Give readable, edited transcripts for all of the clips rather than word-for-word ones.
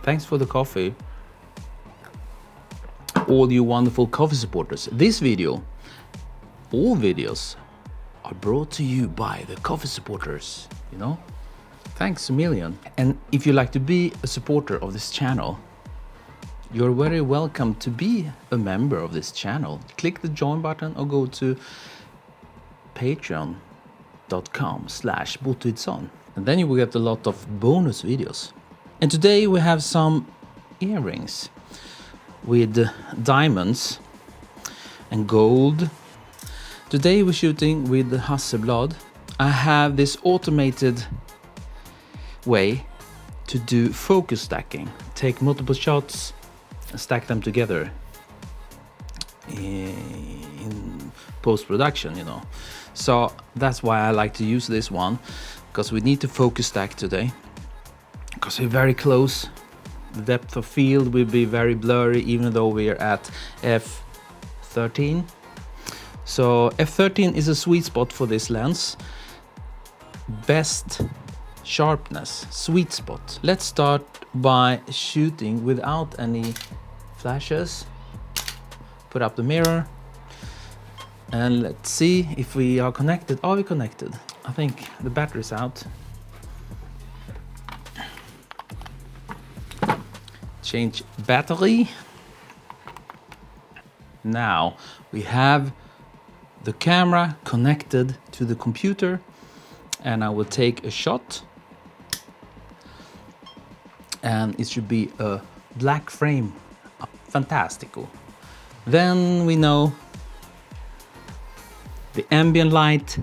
Thanks for the coffee, all you wonderful coffee supporters. This video, all videos, are brought to you by the coffee supporters, you know? Thanks a million. And if you like to be a supporter of this channel, you're very welcome to be a member of this channel. Click the join button or go to patreon.com/BOTVIDSSON. And then you will get a lot of bonus videos. And today we have some earrings with diamonds and gold. Today we're shooting with the Hasselblad. I have this automated way to do focus stacking. Take multiple shots and stack them together in post-production, you know. So that's why I like to use this one, because we need to focus stack today, because we're very close. The depth of field will be very blurry even though we're at f13. So f13 is a sweet spot for this lens. Best sharpness, sweet spot. Let's start by shooting without any flashes. Put up the mirror and let's see if we are connected. Are we connected? I think the battery's out. Change battery. Now we have the camera connected to the computer, and I will take a shot, and it should be a black frame. Fantastical. Then we know the ambient light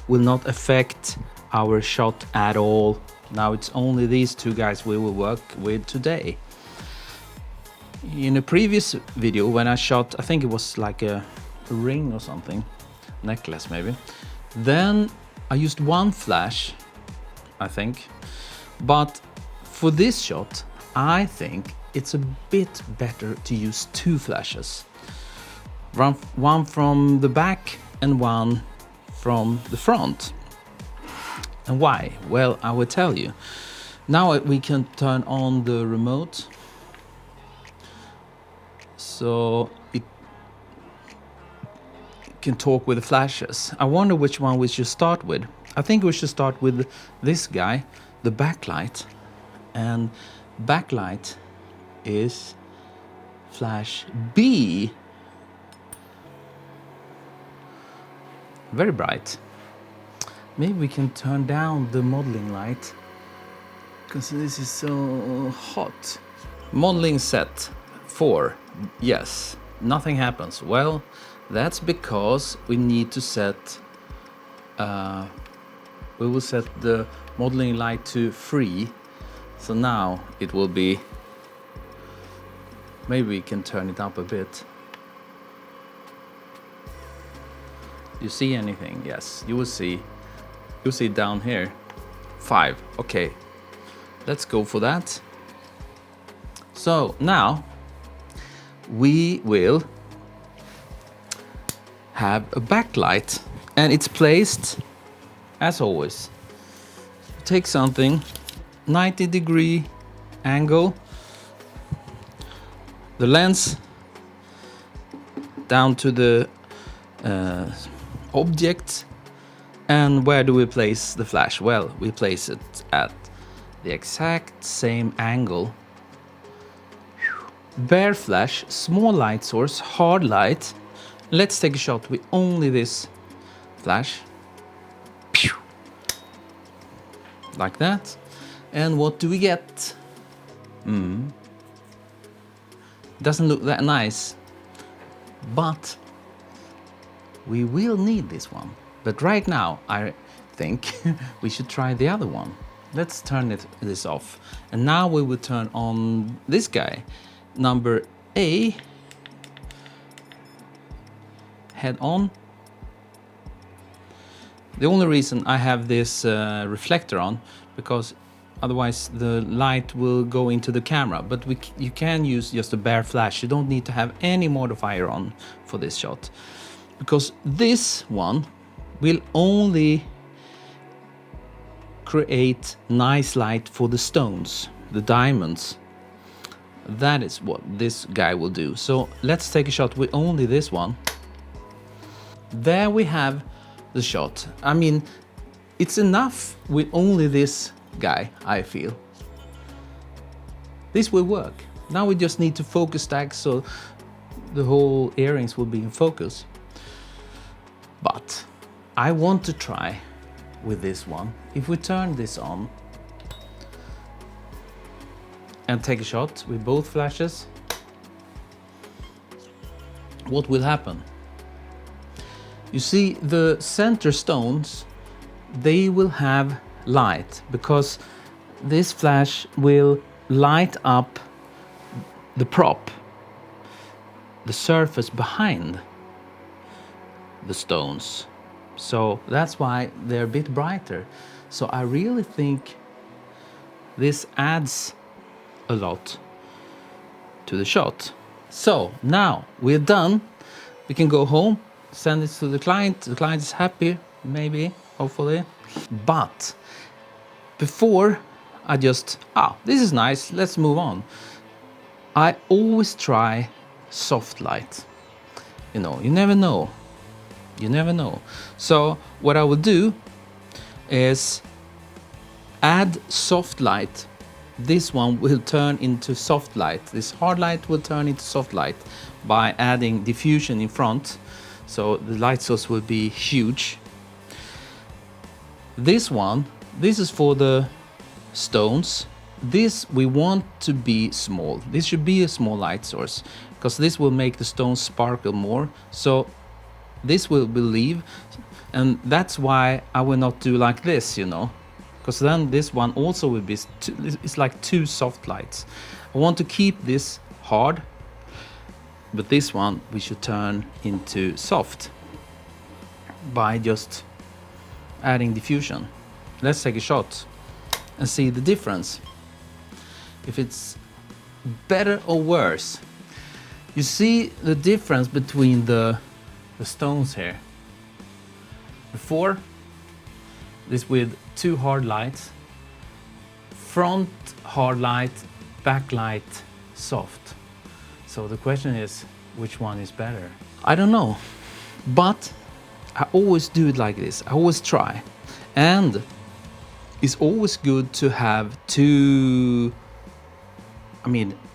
will not affect our shot at all. Now it's only these two guys we will work with today. In a previous video when I shot, I think it was like a ring or something, necklace maybe, then I used one flash, I think. But for this shot, I think it's a bit better to use two flashes. One from the back and one from the front. And why? Well, I will tell you. Now we can turn on the remote, so it can talk with the flashes. I wonder which one we should start with. I think we should start with this guy, the backlight. And backlight is flash B. Very bright. Maybe we can turn down the modeling light, because this is so hot. Modeling set 4. Yes, nothing happens. Well, that's because we need to set we will set the modeling light to 3. So now it will be, maybe we can turn it up a bit. You see anything? Yes, you will see. You'll see down here 5. Okay, let's go for that. So now we will have a backlight, and it's placed as always. Take something 90-degree angle, the lens down to the object. And where do we place the flash? Well, we place it at the exact same angle. Bare flash, small light source, hard light. Let's take a shot with only this flash. Like that. And what do we get? Doesn't look that nice, but we will need this one. But right now, I think we should try the other one. Let's turn this off. And now we will turn on this guy, number A. Head on. The only reason I have this reflector on, because otherwise the light will go into the camera. But you can use just a bare flash. You don't need to have any modifier on for this shot, because this one will only create nice light for the stones, the diamonds. That is what this guy will do. So let's take a shot with only this one. There we have the shot. I mean, it's enough with only this guy, I feel. This will work. Now we just need to focus stack so the whole earrings will be in focus. But I want to try with this one. If we turn this on and take a shot with both flashes, what will happen? You see, the center stones, they will have light because this flash will light up the prop, the surface behind the stones. So that's why they're a bit brighter. So I really think this adds a lot to the shot. So now we're done. We can go home, send it to the client. The client is happy, maybe, hopefully. But before I just, this is nice, let's move on. I always try soft light. You know, you never know. You never know. So what I will do is add soft light. This one will turn into soft light. This hard light will turn into soft light by adding diffusion in front. So the light source will be huge. This one, this is for the stones. This we want to be small. This should be a small light source because this will make the stones sparkle more. So this will leave, and that's why I will not do like this, you know, because then this one also will be it's like two soft lights. I want to keep this hard, but this one we should turn into soft by just adding diffusion. Let's take a shot and see the difference, if it's better or worse. You see the difference between the stones here. Before, this with two hard lights, front hard light, backlight soft. So the question is, which one is better? I don't know, but I always do it like this. I always try, and it's always good to have two,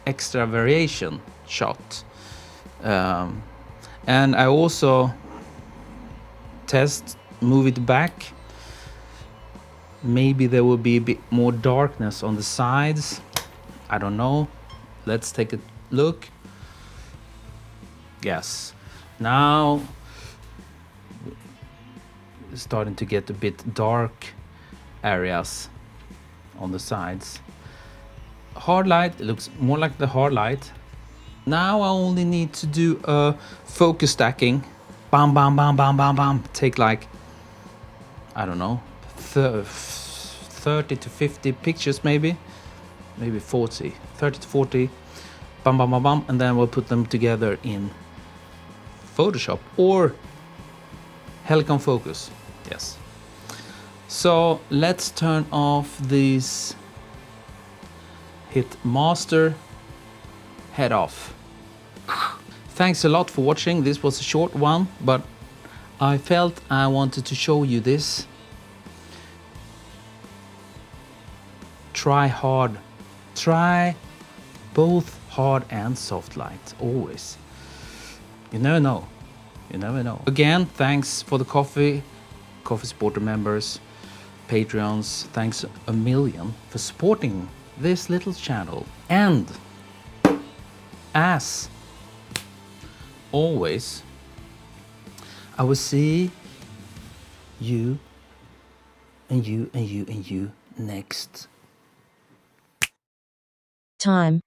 extra variation shot. And I also move it back. Maybe there will be a bit more darkness on the sides. I don't know. Let's take a look. Yes. Now it's starting to get a bit dark areas on the sides. Hard light, it looks more like the hard light. Now I only need to do a focus stacking. Bam, bam, bam, bam, bam, bam. Take like, I don't know, 30 to 50 pictures maybe 40, 30 to 40. Bam, bam, bam, bam. And then we'll put them together in Photoshop or Helicon Focus. Yes. So let's turn off these. Hit master, head off. Thanks a lot for watching. This was a short one, but I felt I wanted to show you this. Try hard. Try both hard and soft light, always. You never know. You never know. Again, thanks for the coffee supporter members, Patreons. Thanks a million for supporting this little channel. And as always, I will see you and you and you and you next time.